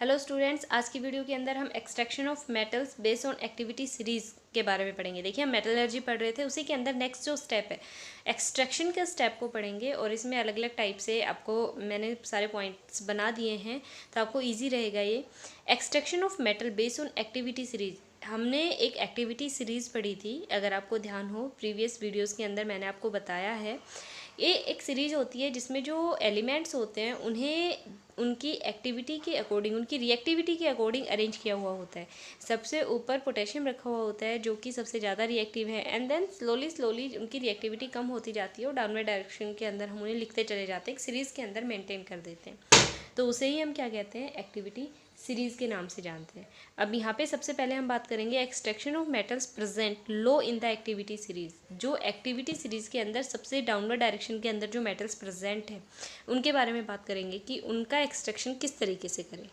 Hello students, आज की video के अंदर हम extraction of metals based on activity series के बारे में पढ़ेंगे। देखिए, हम मेटलर्जी पढ़ रहे थे, उसी के अंदर नेक्स्ट जो स्टेप है एक्सट्रैक्शन के स्टेप को पढ़ेंगे और इसमें अलग अलग टाइप से आपको मैंने सारे पॉइंट्स बना दिए हैं तो आपको ईजी रहेगा ये। Extraction of metal based on activity series, हमने एक एक्टिविटी सीरीज़ पढ़ी थी, अगर आपको ध्यान हो प्रीवियस वीडियोज़ के अंदर मैंने आपको बताया है। ये एक सीरीज़ होती है जिसमें जो एलिमेंट्स होते हैं उन्हें उनकी एक्टिविटी के अकॉर्डिंग, उनकी रिएक्टिविटी के अकॉर्डिंग अरेंज किया हुआ होता है। सबसे ऊपर पोटेशियम रखा हुआ होता है जो कि सबसे ज़्यादा रिएक्टिव है, एंड देन स्लोली उनकी रिएक्टिविटी कम होती जाती है और डाउनवर्ड डायरेक्शन के अंदर हम उन्हें लिखते चले जाते हैं, एक सीरीज़ के अंदर मेंटेन कर देते हैं। तो उसे ही हम क्या कहते हैं, एक्टिविटी सीरीज़ के नाम से जानते हैं। अब यहाँ पे सबसे पहले हम बात करेंगे extraction of metals present low in the activity series. जो एक्टिविटी सीरीज़ के अंदर सबसे डाउनवर्ड डायरेक्शन के अंदर जो मेटल्स प्रेजेंट हैं उनके बारे में बात करेंगे कि उनका एक्सट्रैक्शन किस तरीके से करें।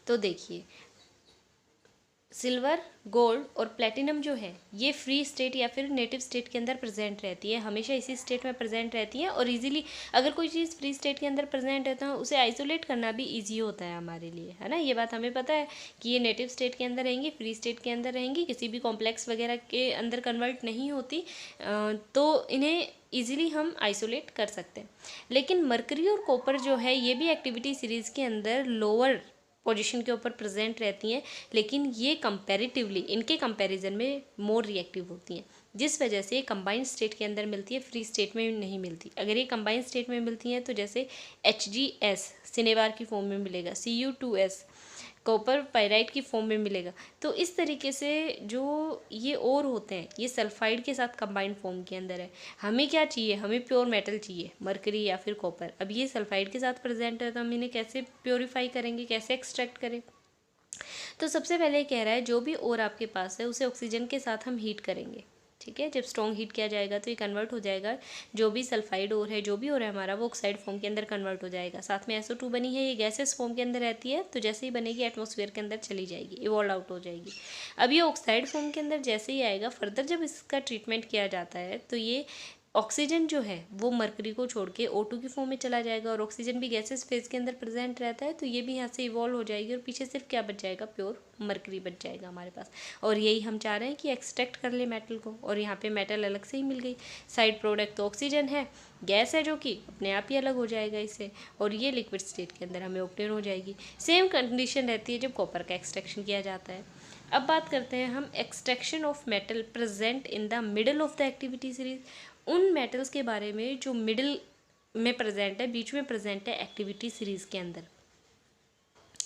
तो देखिए, सिल्वर, गोल्ड और प्लेटिनम जो है ये फ्री स्टेट या फिर नेटिव स्टेट के अंदर प्रेजेंट रहती है, हमेशा इसी स्टेट में प्रेजेंट रहती है और इजीली अगर कोई चीज़ फ्री स्टेट के अंदर प्रेजेंट है तो उसे आइसोलेट करना भी इजी होता है हमारे लिए, है ना। ये बात हमें पता है कि ये नेटिव स्टेट के अंदर रहेंगी, फ्री स्टेट के अंदर रहेंगी, किसी भी कॉम्प्लेक्स वगैरह के अंदर कन्वर्ट नहीं होती, तो इन्हें ईजिली हम आइसोलेट कर सकते हैं। लेकिन मरकरी और कॉपर जो है ये भी एक्टिविटी सीरीज़ के अंदर लोअर पोजीशन के ऊपर प्रेजेंट रहती हैं, लेकिन ये कंपैरेटिवली इनके कंपैरिजन में मोर रिएक्टिव होती हैं, जिस वजह से ये कंबाइंड स्टेट के अंदर मिलती है, फ्री स्टेट में नहीं मिलती। अगर ये कंबाइंड स्टेट में मिलती हैं तो जैसे HgS सिनेवार की फॉर्म में मिलेगा, Cu2S कॉपर पाइराइट की फॉर्म में मिलेगा। तो इस तरीके से जो ये और होते हैं ये सल्फाइड के साथ कंबाइंड फॉर्म के अंदर है। हमें क्या चाहिए, हमें प्योर मेटल चाहिए, मरकरी या फिर कॉपर। अब ये सल्फाइड के साथ प्रेजेंट है तो हम इन्हें कैसे प्योरीफाई करेंगे, कैसे एक्सट्रैक्ट करें। तो सबसे पहले कह रहा है जो भी और आपके पास है उसे ऑक्सीजन के साथ हम हीट करेंगे, ठीक है। जब स्ट्रॉन्ग हीट किया जाएगा तो ये कन्वर्ट हो जाएगा, जो भी सल्फाइड और है, जो भी और है हमारा, वो ऑक्साइड फॉर्म के अंदर कन्वर्ट हो जाएगा। साथ में SO2 बनी है, ये गैसेस फॉर्म के अंदर रहती है, तो जैसे ही बनेगी एटमॉस्फेयर के अंदर चली जाएगी, इवॉल्व आउट हो जाएगी। अब ये ऑक्साइड फॉर्म के अंदर जैसे ही आएगा, फर्दर जब इसका ट्रीटमेंट किया जाता है तो ये ऑक्सीजन जो है वो मरकरी को छोड़ के O2 की फॉर्म में चला जाएगा, और ऑक्सीजन भी गैसेस फेज के अंदर प्रेजेंट रहता है, तो ये भी यहाँ से इवॉल्व हो जाएगी और पीछे सिर्फ क्या बच जाएगा, प्योर मरकरी बच जाएगा हमारे पास। और यही हम चाह रहे हैं कि एक्सट्रैक्ट कर ले मेटल को, और यहाँ पे मेटल अलग से ही मिल गई। साइड प्रोडक्ट तो ऑक्सीजन है, गैस है जो कि अपने आप ही अलग हो जाएगा इससे, और ये लिक्विड स्टेट के अंदर हमें ऑब्टेन हो जाएगी। सेम कंडीशन रहती है जब कॉपर का एक्सट्रैक्शन किया जाता है। अब बात करते हैं हम extraction of metal present in the middle of the activity series. उन मेटल्स के बारे में जो मिडिल में प्रेजेंट है, बीच में प्रेजेंट है एक्टिविटी सीरीज़ के अंदर।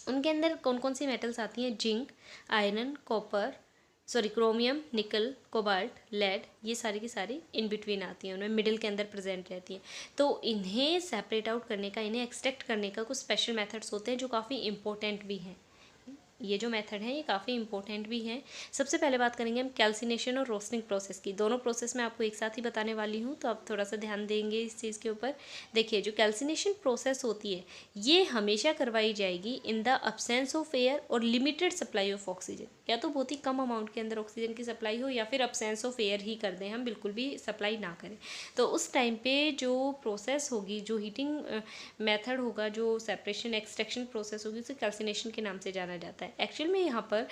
उनके अंदर कौन कौन सी मेटल्स आती हैं, जिंक, आयरन, कॉपर, क्रोमियम, निकल, कोबाल्ट, लेड, ये सारी की सारी इन बिटवीन आती हैं, उनमें मिडिल के अंदर प्रेजेंट रहती हैं। तो इन्हें सेपरेट आउट करने का, इन्हें एक्सट्रैक्ट करने का कुछ स्पेशल मेथड्स होते हैं जो काफ़ी इंपॉर्टेंट भी हैं। ये जो मेथड है ये काफ़ी इंपॉर्टेंट भी है। सबसे पहले बात करेंगे हम कैल्सिनेशन और रोस्टिंग प्रोसेस की। दोनों प्रोसेस मैं आपको एक साथ ही बताने वाली हूँ, तो आप थोड़ा सा ध्यान देंगे इस चीज़ के ऊपर। देखिए, जो कैल्सिनेशन प्रोसेस होती है ये हमेशा करवाई जाएगी in the absence of air और लिमिटेड सप्लाई ऑफ ऑक्सीजन। या तो बहुत ही कम अमाउंट के अंदर ऑक्सीजन की सप्लाई हो, या फिर अब्सेंस ऑफ एयर ही कर दें, हम बिल्कुल भी सप्लाई ना करें। तो उस टाइम पे जो प्रोसेस होगी, जो हीटिंग मेथड होगा, जो सेपरेशन एक्सट्रैक्शन प्रोसेस होगी, उसे कैल्सिनेशन के नाम से जाना जाता है। एक्चुअल में यहाँ पर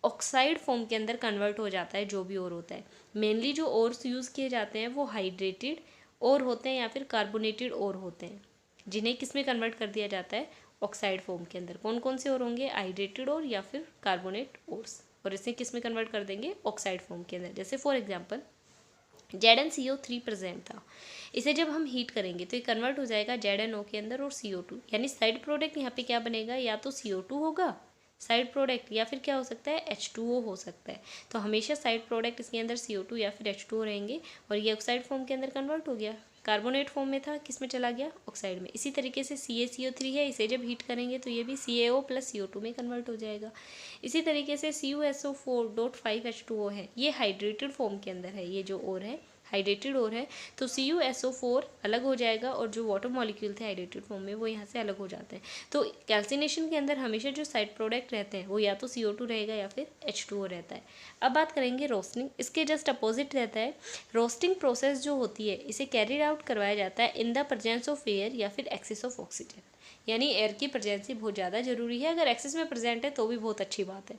ऑक्साइड फॉर्म के अंदर कन्वर्ट हो जाता है जो भी और होता है। मेनली जो ओर्स यूज़ किए जाते हैं वो हाइड्रेटेड और होते हैं या फिर कार्बोनेटेड और होते हैं, जिन्हें किस में कन्वर्ट कर दिया जाता है, ऑक्साइड फॉर्म के अंदर। कौन कौन से और होंगे, हाइड्रेटेड और या फिर कार्बोनेट ओर्स, और इसे किस में कन्वर्ट कर देंगे, ऑक्साइड फॉर्म के अंदर। जैसे फॉर एग्जाम्पल ZnCO3 प्रेजेंट था, इसे जब हम हीट करेंगे तो ये कन्वर्ट हो जाएगा ZnO के अंदर और CO2, यानी साइड प्रोडक्ट यहाँ पे क्या बनेगा, या तो CO2 होगा साइड प्रोडक्ट, या फिर क्या हो सकता है, H2O हो सकता है। तो हमेशा साइड प्रोडक्ट इसके अंदर CO2 या फिर H2O रहेंगे, और ये ऑक्साइड फॉर्म के अंदर कन्वर्ट हो गया, कार्बोनेट फॉर्म में था, किस में चला गया, ऑक्साइड में। इसी तरीके से CaCO3 है, इसे जब हीट करेंगे तो ये भी CaO + CO2 में कन्वर्ट हो जाएगा। इसी तरीके से CuSO4.5H2O है, ये हाइड्रेटेड फॉर्म के अंदर है, ये जो और है हाइड्रेटेड और है तो CuSO4 अलग हो जाएगा और जो वाटर मॉलिक्यूल थे हाइड्रेटेड फॉर्म में वो यहाँ से अलग हो जाते हैं। तो कैल्सिनेशन के अंदर हमेशा जो साइड प्रोडक्ट रहते हैं वो या तो CO2 रहेगा या फिर H2O रहता है। अब बात करेंगे रोस्टिंग, इसके जस्ट अपोजिट रहता है। रोस्टिंग प्रोसेस जो होती है इसे कैरिड आउट करवाया जाता है in the presence of air या फिर एक्सेस ऑफ ऑक्सीजन, यानी एयर की प्रेजेंसी बहुत ज़्यादा ज़रूरी है। अगर एक्सेस में प्रेजेंट है तो भी बहुत अच्छी बात है।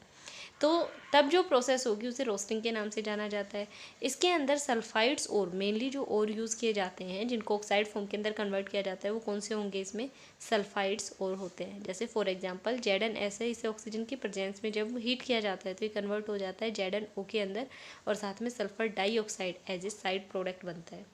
तो तब जो प्रोसेस होगी उसे रोस्टिंग के नाम से जाना जाता है। इसके अंदर सल्फाइड्स और मेनली जो और यूज़ किए जाते हैं जिनको ऑक्साइड फॉर्म के अंदर कन्वर्ट किया जाता है वो कौन से होंगे, इसमें सल्फाइड्स और होते हैं। जैसे फॉर एग्जांपल ZnS है, इसे ऑक्सीजन की प्रेजेंस में जब हीट किया जाता है तो ये कन्वर्ट हो जाता है ZnO के अंदर और साथ में sulphur dioxide as a side product बनता है।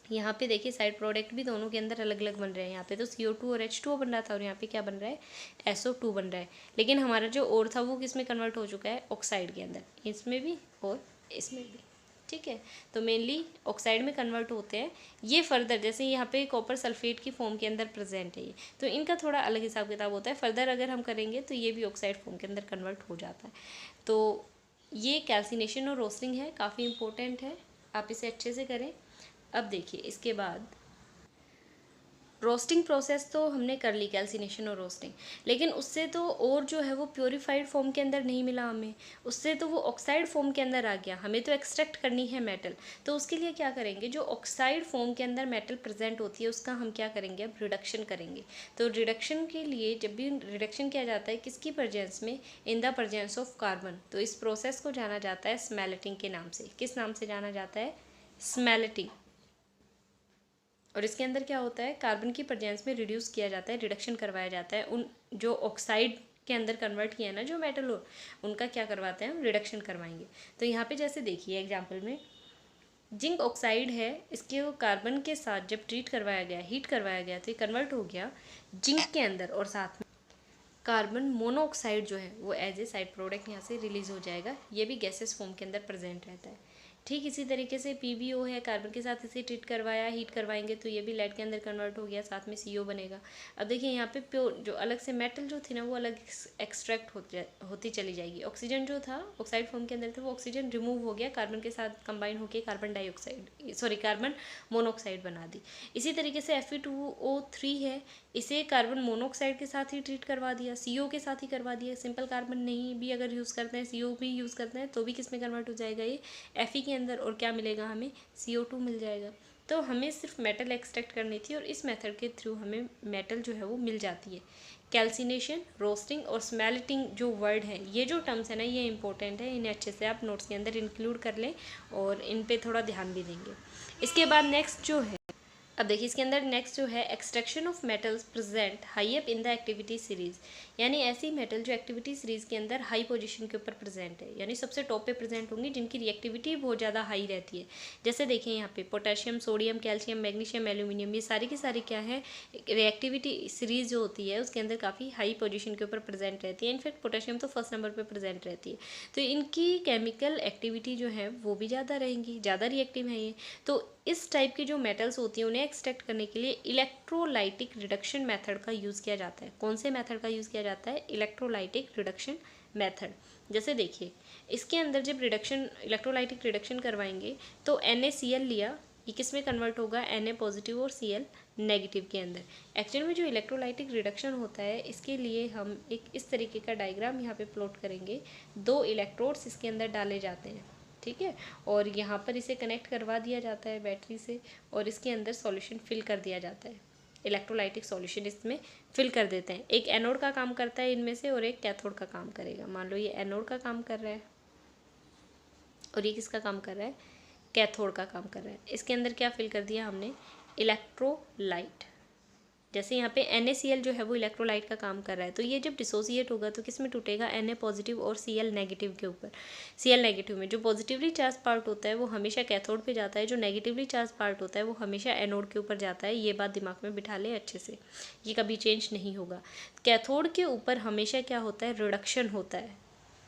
यहाँ पे देखिए साइड प्रोडक्ट भी दोनों के अंदर अलग अलग बन रहे हैं। यहाँ पे तो CO2 और H2O बन रहा था और यहाँ पे क्या बन रहा है, SO2 बन रहा है। लेकिन हमारा जो और था वो किस में कन्वर्ट हो चुका है, ऑक्साइड के अंदर, इसमें भी और इसमें भी। ठीक है, तो मेनली ऑक्साइड में कन्वर्ट होते हैं। ये फर्दर जैसे यहाँ पे कॉपर सल्फेट की फॉर्म के अंदर प्रेजेंट है ये, तो इनका थोड़ा अलग हिसाब किताब होता है। फर्दर अगर हम करेंगे तो ये भी ऑक्साइड फॉर्म के अंदर कन्वर्ट हो जाता है। तो ये कैल्सिनेशन और रोस्टिंग है, काफ़ी इंपॉर्टेंट है, आप इसे अच्छे से करें। अब देखिए इसके बाद रोस्टिंग प्रोसेस तो हमने कर ली, कैल्सिनेशन और रोस्टिंग, लेकिन उससे तो और जो है वो प्योरीफाइड फॉर्म के अंदर नहीं मिला हमें, उससे तो वो ऑक्साइड फॉर्म के अंदर आ गया। हमें तो एक्सट्रैक्ट करनी है मेटल, तो उसके लिए क्या करेंगे, जो ऑक्साइड फॉर्म के अंदर मेटल प्रेजेंट होती है उसका हम क्या करेंगे, अब रिडक्शन करेंगे। तो रिडक्शन के लिए जब भी रिडक्शन किया जाता है किसकी प्रेजेंस में, in the presence of carbon, तो इस प्रोसेस को जाना जाता है स्मेल्टिंग के नाम से। किस नाम से जाना जाता है, स्मेल्टिंग। और इसके अंदर क्या होता है, कार्बन की प्रेजेंस में रिड्यूस किया जाता है, रिडक्शन करवाया जाता है। उन जो ऑक्साइड के अंदर कन्वर्ट किया है ना जो मेटल हो, उनका क्या करवाते हैं हम, रिडक्शन करवाएंगे। तो यहाँ पे जैसे देखिए एग्जांपल में जिंक ऑक्साइड है, इसके वो कार्बन के साथ जब ट्रीट करवाया गया, हीट करवाया गया, तो ये कन्वर्ट हो गया जिंक के अंदर और साथ में कार्बन मोनोऑक्साइड जो है वो एज ए साइड प्रोडक्ट यहाँ से रिलीज हो जाएगा। ये भी गैसेस फॉर्म के अंदर प्रेजेंट रहता है। ठीक इसी तरीके से PbO है, कार्बन के साथ इसे ट्रीट करवाया, हीट करवाएंगे तो ये भी लेड के अंदर कन्वर्ट हो गया, साथ में CO बनेगा। अब देखिए यहाँ पे प्योर जो अलग से मेटल जो थी ना वो अलग एक्सट्रैक्ट होती चली जाएगी। ऑक्सीजन जो था ऑक्साइड फॉर्म के अंदर था वो ऑक्सीजन रिमूव हो गया, कार्बन के साथ कंबाइन होकर कार्बन डाइऑक्साइड कार्बन मोनोऑक्साइड बना दी। इसी तरीके से Fe2O3 है, इसे कार्बन मोनोऑक्साइड के साथ ही ट्रीट करवा दिया, CO के साथ ही करवा दिया। सिंपल कार्बन नहीं भी अगर यूज़ करते हैं, CO भी यूज़ करते हैं तो भी किस में कन्वर्ट हो जाएगा, ये Fe के अंदर, और क्या मिलेगा हमें, CO2 मिल जाएगा। तो हमें सिर्फ मेटल एक्सट्रैक्ट करनी थी और इस मेथड के थ्रू हमें मेटल जो है वो मिल जाती है। कैल्सिनेशन, रोस्टिंग और स्मेल्टिंग जो वर्ड है, ये जो टर्म्स है ना ये इंपॉर्टेंट है, इन्हें अच्छे से आप नोट्स के अंदर इंक्लूड कर लें और इन पे थोड़ा ध्यान भी देंगे। इसके बाद नेक्स्ट जो है, अब देखिए इसके अंदर नेक्स्ट जो है extraction of metals present high up in the activity series, यानी ऐसी मेटल जो एक्टिविटी सीरीज के अंदर हाई पोजीशन के ऊपर प्रेजेंट है, यानी सबसे टॉप पे प्रेजेंट होंगी जिनकी रिएक्टिविटी बहुत ज़्यादा हाई रहती है। जैसे देखिए यहाँ पे potassium, sodium, calcium, magnesium, aluminium, ये सारी की सारी क्या है, रिएक्टिविटी सीरीज जो होती है उसके अंदर काफ़ी हाई पोजीशन के ऊपर प्रेजेंट रहती है। इनफैक्ट पोटेशियम तो फर्स्ट नंबर पर प्रेजेंट रहती है। तो इनकी केमिकल एक्टिविटी जो है वो भी ज़्यादा रहेंगी, ज़्यादा रिएक्टिव है ये। तो इस टाइप की जो मेटल्स होती हैं उन्हें एक्सट्रैक्ट करने के लिए इलेक्ट्रोलाइटिक रिडक्शन मेथड का यूज़ किया जाता है। कौन से मेथड का यूज़ किया जाता है, इलेक्ट्रोलाइटिक रिडक्शन मेथड। जैसे देखिए इसके अंदर जब इलेक्ट्रोलाइटिक रिडक्शन करवाएंगे तो NaCl लिया, ये किस में कन्वर्ट होगा, Na पॉजिटिव और Cl नेगेटिव के अंदर। एक्चुअल में जो इलेक्ट्रोलाइटिक रिडक्शन होता है इसके लिए हम एक इस तरीके का डायग्राम यहाँ पे प्लॉट करेंगे। 2 इलेक्ट्रोड्स इसके अंदर डाले जाते हैं, ठीक है, और यहाँ पर इसे कनेक्ट करवा दिया जाता है बैटरी से और इसके अंदर सॉल्यूशन फिल कर दिया जाता है। इलेक्ट्रोलाइटिक सॉल्यूशन इसमें फिल कर देते हैं। एक एनोड का काम करता है इनमें से और एक कैथोड का काम करेगा। मान लो ये एनोड का काम कर रहा है और ये किसका काम कर रहा है, कैथोड का काम कर रहा है। इसके अंदर क्या फिल कर दिया हमने, इलेक्ट्रोलाइट। जैसे यहाँ पे NaCl जो है वो इलेक्ट्रोलाइट का काम कर रहा है, तो ये जब डिसोसिएट होगा तो किस में टूटेगा, Na पॉजिटिव और Cl नेगेटिव के ऊपर। Cl नेगेटिव में जो पॉजिटिवली चार्ज पार्ट होता है वो हमेशा कैथोड पे जाता है, जो नेगेटिवली चार्ज पार्ट होता है वो हमेशा एनोड के ऊपर जाता है। ये बात दिमाग में बिठा ले अच्छे से, ये कभी चेंज नहीं होगा। कैथोड के ऊपर हमेशा क्या होता है, रिडक्शन होता है,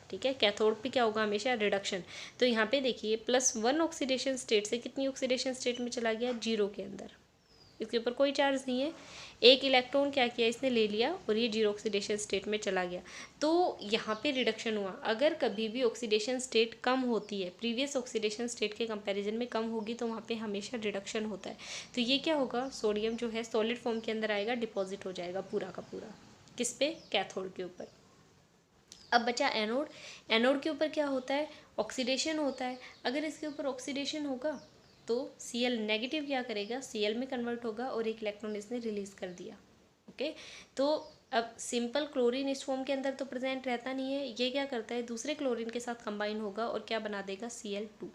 ठीक है। कैथोड पे क्या होगा, हमेशा रिडक्शन। तो यहाँ पे देखिए +1 ऑक्सीडेशन स्टेट से कितनी ऑक्सीडेशन स्टेट में चला गया, 0 के अंदर, इसके ऊपर कोई चार्ज नहीं है। एक इलेक्ट्रॉन क्या किया, इसने ले लिया और ये जीरो ऑक्सीडेशन स्टेट में चला गया, तो यहाँ पे रिडक्शन हुआ। अगर कभी भी ऑक्सीडेशन स्टेट कम होती है, प्रीवियस ऑक्सीडेशन स्टेट के कंपैरिजन में कम होगी, तो वहाँ पे हमेशा रिडक्शन होता है। तो ये क्या होगा, सोडियम जो है सॉलिड फॉर्म के अंदर आएगा, डिपॉजिट हो जाएगा पूरा का पूरा, किस पे, कैथोड के ऊपर। अब बचा एनोड। एनोड के ऊपर क्या होता है, ऑक्सीडेशन होता है। अगर इसके ऊपर ऑक्सीडेशन होगा तो Cl नेगेटिव क्या करेगा, Cl में कन्वर्ट होगा और एक इलेक्ट्रॉन इसने रिलीज कर दिया। ओके, तो अब सिंपल क्लोरीन इस फॉर्म के अंदर तो प्रेजेंट रहता नहीं है, ये क्या करता है, दूसरे क्लोरीन के साथ कंबाइन होगा और क्या बना देगा, Cl2।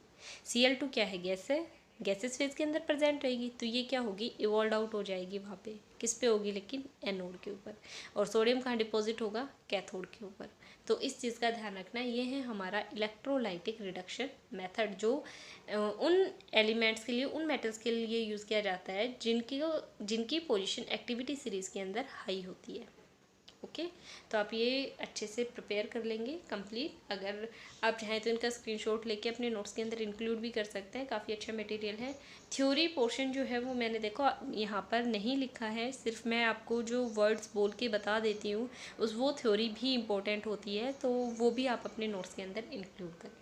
Cl2 क्या है, गैस है, गैसेस फेज के अंदर प्रेजेंट रहेगी, तो ये क्या होगी, इवॉल्व आउट हो जाएगी वहाँ पे, किस पे होगी, लेकिन एनोड के ऊपर। और सोडियम कहाँ डिपॉजिट होगा, कैथोड के ऊपर। तो इस चीज़ का ध्यान रखना, ये है हमारा इलेक्ट्रोलाइटिक रिडक्शन मेथड, जो उन एलिमेंट्स के लिए, उन मेटल्स के लिए यूज़ किया जाता है जिनकी पोजीशन एक्टिविटी सीरीज़ के अंदर हाई होती है। ओके, तो आप ये अच्छे से प्रिपेयर कर लेंगे कंप्लीट। अगर आप चाहें तो इनका स्क्रीनशॉट लेके अपने नोट्स के अंदर इंक्लूड भी कर सकते हैं, काफ़ी अच्छा मटेरियल है। थ्योरी पोर्शन जो है वो मैंने देखो यहाँ पर नहीं लिखा है, सिर्फ मैं आपको जो वर्ड्स बोल के बता देती हूँ वो थ्योरी भी इम्पोर्टेंट होती है, तो वो भी आप अपने नोट्स के अंदर इंक्लूड करें।